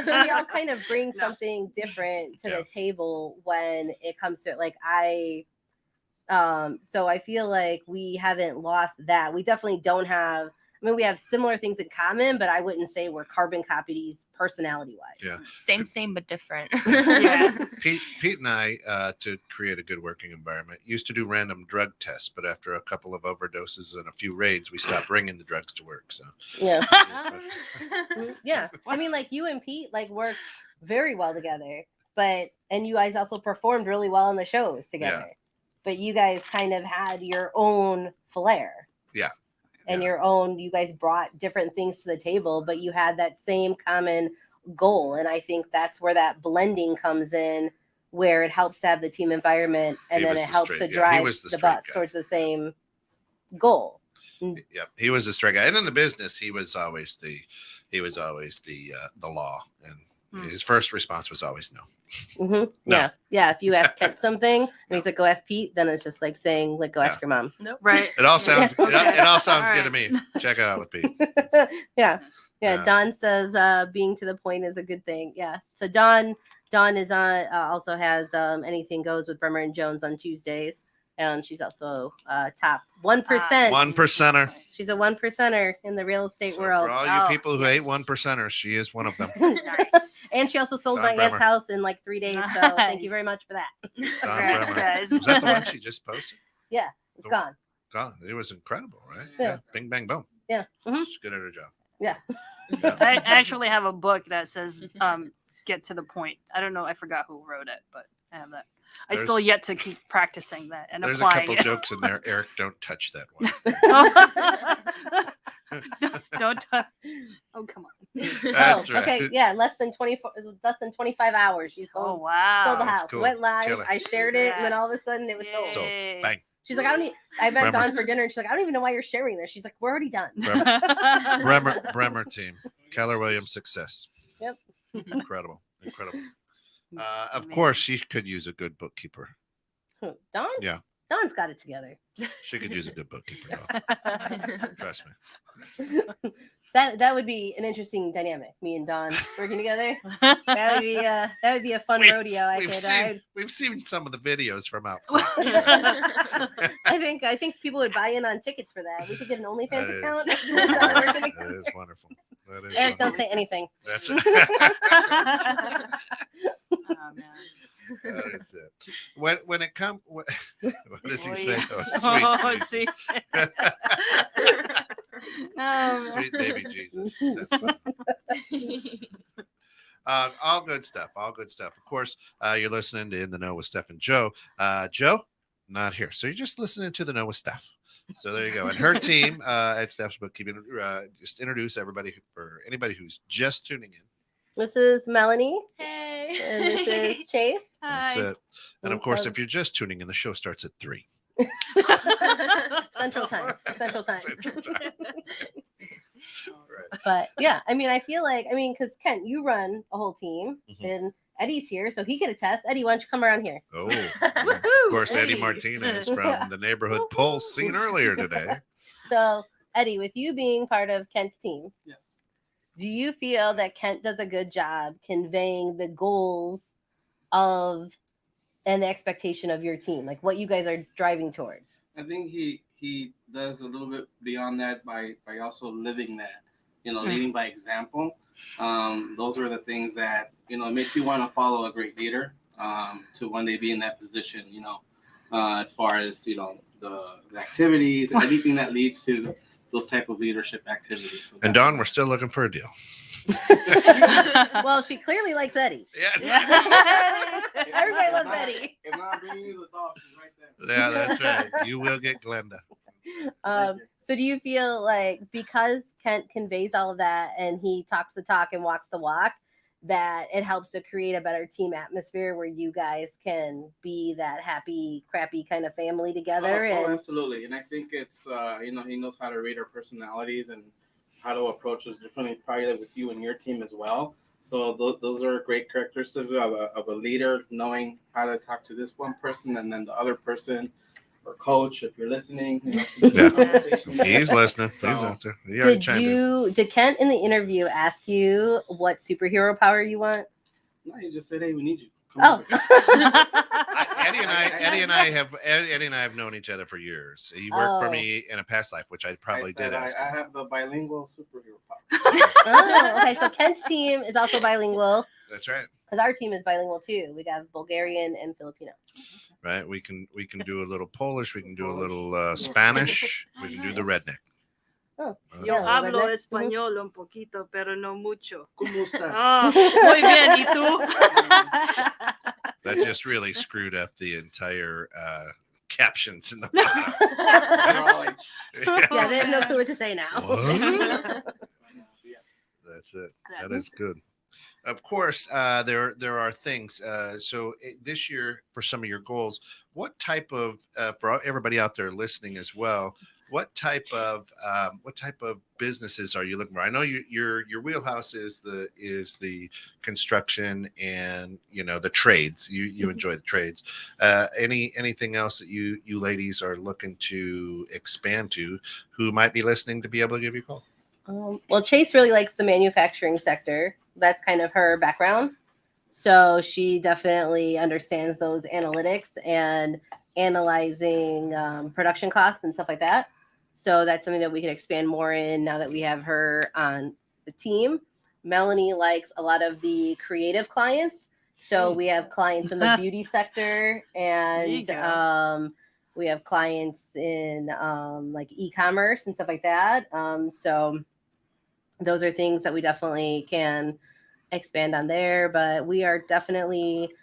So we all kind of bring something different to the table when it comes to it. Like So I feel like we haven't lost that. We definitely don't have. I mean, we have similar things in common, but I wouldn't say we're carbon copies personality-wise. Yeah. Same, but different. Yeah. Pete and I, to create a good working environment, used to do random drug tests, but after a couple of overdoses and a few raids, we stopped bringing the drugs to work. So Yeah. Yeah. I mean, like you and Pete like work very well together, and you guys also performed really well on the shows together. Yeah. But you guys kind of had your own flair. Yeah. And Yeah. your own, you guys brought different things to the table, but you had that same common goal. And I think that's where that blending comes in, where it helps to have the team environment, and He then was it the helps straight- to yeah, he drive was the the straight bus guy. towards the same goal. Yep, he was a straight guy, and in the business, he was always the law, and his first response was always no. Mm-hmm. No. Yeah. Yeah. If you ask Kent something and he's like, go ask Pete, then it's just like saying, like, go ask your mom. Nope. Right. It all sounds Yeah. it all sounds All good to right. me. Check it out with Pete. Yeah. Yeah. Don says being to the point is a good thing. Yeah. So Don is on also has Anything Goes with Bremer and Jones on Tuesdays. And she's also top 1%. 1%er. She's a 1%er in the real estate So world. for all you Oh, people who yes. hate 1%ers, she is one of them. Nice. And she also sold Don my aunt's Bremer. house in like 3 days. So thank you Nice. very much for that. Don Congrats, Bremer. guys. Was that the one she just posted? Yeah. It's gone. God, it was incredible, right? Yeah. Bing, bang, boom. Yeah. Mm-hmm. She's good at her job. Yeah. I actually have a book that says get to the point. I don't know. I forgot who wrote it, but I have that. I still There's- yet to keep practicing that and There's a applying couple it. jokes in there. Eric, don't touch that one. Don't touch. Oh, come on. That's right. Okay. Yeah. Less than 25 hours. She Oh, sold wow. the That's house. cool. Went live. Killer. I shared it, and then all of a sudden it was sold. So, Yay. bang. She's like, I met Bremer. Dawn for dinner, and she's like, I don't even know why you're sharing this. She's like, we're already done. Bremer team. Keller Williams success. Yep. Incredible. Of course, she could use a good bookkeeper. Dawn? Yeah. Dawn's got it together. She could use a good bookkeeper, though. Trust me. That would be an interesting dynamic. Me and Dawn working together. That would be a fun rodeo. We've seen some of the videos from out front. I think people would buy in on tickets for that. We could get an OnlyFans That account. is- That is wonderful. That is Eric, don't wonderful. say anything. That's it. Oh, man. That is it. When it comes, what does he Oh, say? yeah. Oh, Oh, sweet, sweet. Jesus. Oh, Sweet baby Jesus. All good stuff. All good stuff. Of course, you're listening to In the Know with Steph and Joe. Joe, not here. So you're just listening to The Know with Steph. So there you go. And her team at Steph's Bookkeeping, just introduce everybody for anybody who's just tuning in. This is Melanie, Hey. and this is Chase. That's hi. it. And of course, if you're just tuning in, the show starts at 3. Central Time. Central Time. Right. But yeah, I mean, I feel like, because Kent, you run a whole team, Mhm. and Eddie's here, so he could attest. Eddie, why don't you come around here? Oh, of course, Eddie Hey. Martinez from the neighborhood Pulse seen earlier today. So, Eddie, with you being part of Kent's team, Yes. do you feel that Kent does a good job conveying the goals of and the expectation of your team, like what you guys are driving towards? I think he does a little bit beyond that by also living that, leading by example. Those are the things that, it makes you want to follow a great leader to one day be in that position, as far as, the activities and anything that leads to those type of leadership activities. So And Don, we're still looking for a deal. Well, she clearly likes Eddie. Yeah, Everybody loves Eddie. If not bringing you the dog, she's right there. yeah, that's right. You will get Glenda. So do you feel like because Kent conveys all of that and he talks the talk and walks the walk, that it helps to create a better team atmosphere where you guys can be that happy, crappy kind of family together? Oh, And absolutely. And I think it's, he knows how to read our personalities and how to approach us differently, probably with you and your team as well. So those are great characteristics of a leader, knowing how to talk to this one person and then the other person, or coach, if you're listening. Yeah. Conversation. He's listening. He's So- out there. He already chimed in. did Kent in the interview ask you what superhero power you want? No, he just said, hey, we need you. Oh. Eddie and I have known each other for years. He worked for me in a past life, which I probably did ask. I have the bilingual superhero power. Oh, okay. So Kent's team is also bilingual. That's right. Because our team is bilingual too. We got Bulgarian and Filipino. Right. We can do a little Polish. We can do a little Spanish. We can do the redneck. Oh, Yo yeah, hablo redneck. español un poquito, pero no mucho. ¿Cómo está? Oh, muy bien. ¿Y tú? That just really screwed up the entire captions in the bottom. They're all like, Yeah, they have no clue what to say now. What? yes. That's it. That is good. Of course, there are things. So this year, for some of your goals, what type of for everybody out there listening as well, what type of businesses are you looking for? I know your wheelhouse is the construction and the trades. You enjoy the trades. Anything else that you ladies are looking to expand to? Who might be listening to be able to give you a call? Well, Chase really likes the manufacturing sector. That's kind of her background. So she definitely understands those analytics and analyzing production costs and stuff like that. So that's something that we can expand more in now that we have her on the team. Melanie likes a lot of the creative clients. So we have clients in the beauty sector, and we have clients in like e-commerce and stuff like that. So those are things that we definitely can expand on there. But we are definitely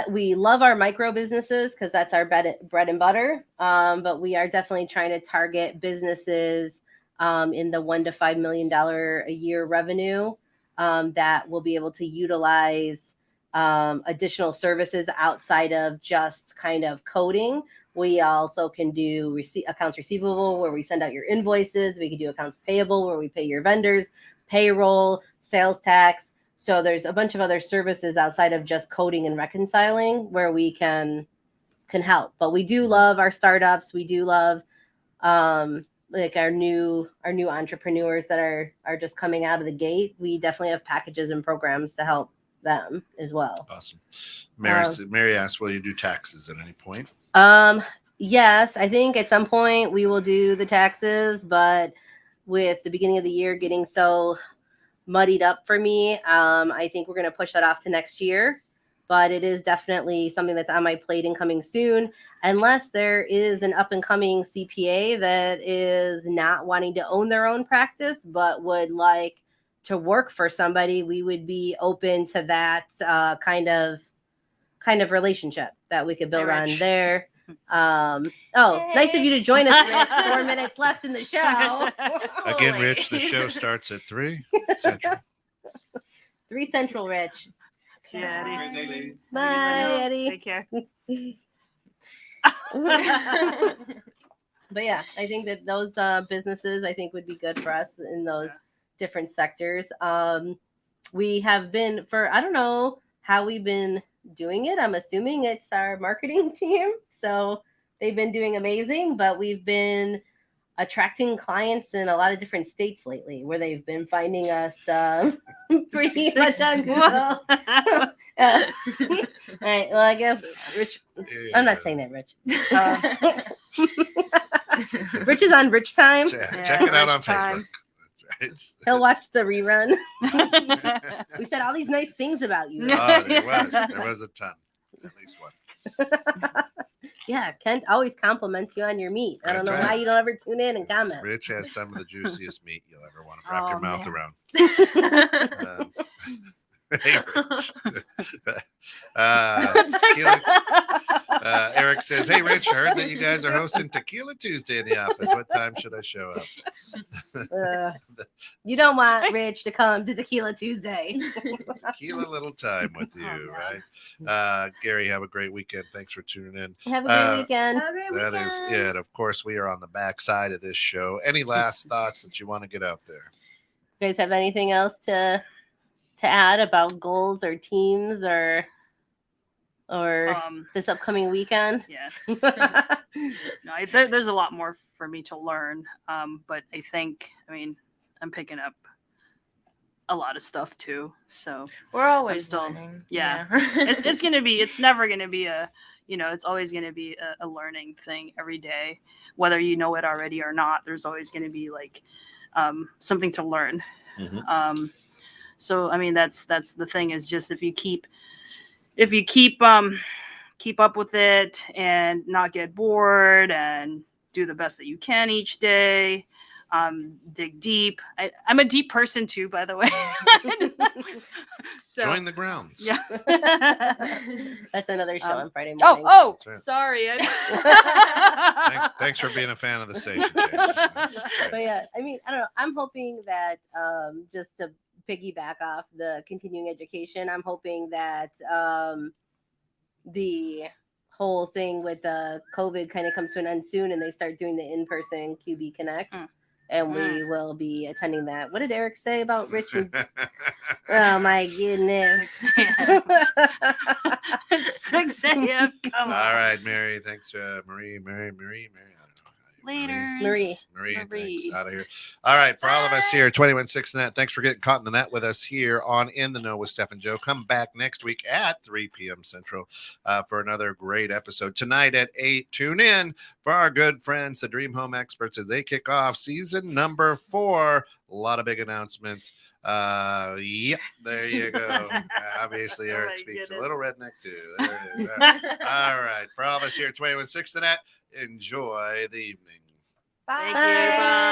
we love our micro businesses because that's our bread and butter. But we are definitely trying to target businesses in the $1 to $5 million a year revenue that will be able to utilize additional services outside of just kind of coding. We also can do accounts receivable where we send out your invoices. We can do accounts payable where we pay your vendors, payroll, sales tax. So there's a bunch of other services outside of just coding and reconciling where we can help. But we do love our startups. We do love like our new entrepreneurs that are just coming out of the gate. We definitely have packages and programs to help them as well. Awesome. Mary asked, will you do taxes at any point? Yes, I think at some point we will do the taxes, but with the beginning of the year getting so muddied up for me, I think we're going to push that off to next year. But it is definitely something that's on my plate and coming soon, unless there is an up and coming CPA that is not wanting to own their own practice, but would like to work for somebody. We would be open to that kind of relationship that we could build on there. Nice of you to join us, Rich. 4 minutes left in the show. Again, Rich, the show starts at 3 Central. 3 Central, Rich. Yeah, Have a great day, ladies. Bye, Eddie. Take care. But yeah, I think that those businesses I think would be good for us in those different sectors. We have been I don't know how we've been doing it. I'm assuming it's our marketing team. So they've been doing amazing, but we've been attracting clients in a lot of different states lately where they've been finding us pretty much on Google. All right. Well, I guess Rich, I'm not saying that, Rich. Rich is on Rich Time. Check it out on Facebook. Right. He'll watch the rerun. We said all these nice things about you. There was a ton, at least one. Yeah, Kent always compliments you on your meat. I don't know why you don't ever tune in and comment. Rich has some of the juiciest meat you'll ever want to wrap your mouth around. Hey, Rich. Eric says, hey, Rich, I heard that you guys are hosting Tequila Tuesday in the office. What time should I show up? You don't want Rich to come to Tequila Tuesday. Tequila little time with you, right? Gary, have a great weekend. Thanks for tuning in. Have a great weekend. That is it. Of course, we are on the back side of this show. Any last thoughts that you want to get out there? You guys have anything else to add about goals or teams or this upcoming weekend? Yeah. No, there's a lot more for me to learn. But I think, I'm picking up a lot of stuff too. So We're always still- learning. yeah. it's never gonna be it's always gonna be a learning thing every day, whether you know it already or not. There's always gonna be like something to learn. Mhm. So I mean that's the thing, is just if you keep up with it and not get bored and do the best that you can each day. Dig deep. I'm a deep person too, by the way. So, Join the grounds. yeah. That's another show on Friday morning. Oh, That's right. sorry. Thanks for being a fan of the station, Chase. That's But great. yeah, I mean, I don't know. I'm hoping that just to piggyback off the continuing education, I'm hoping that the whole thing with the COVID kind of comes to an end soon, and they start doing the in-person QB Connect, and we will be attending that. What did Eric say about Rich? And... oh my goodness! 6 a.m. Come on. All right, Mary. Thanks, Marie. I don't know. Later. Marie. Thanks. Out of here. All right, for all of us here, 21.6 Net, thanks for getting caught in the net with us here on In the Know with Steph and Joe. Come back next week at 3 p.m. Central for another great episode. Tonight at 8, tune in for our good friends, the Dream Home Experts, as they kick off season number 4. A lot of big announcements. Yep, there you go. Obviously, Oh Eric my speaks goodness. a little redneck too. There it is. All right, for all of us here at 21.6 Net, enjoy the evening. Bye. Thank you. Bye.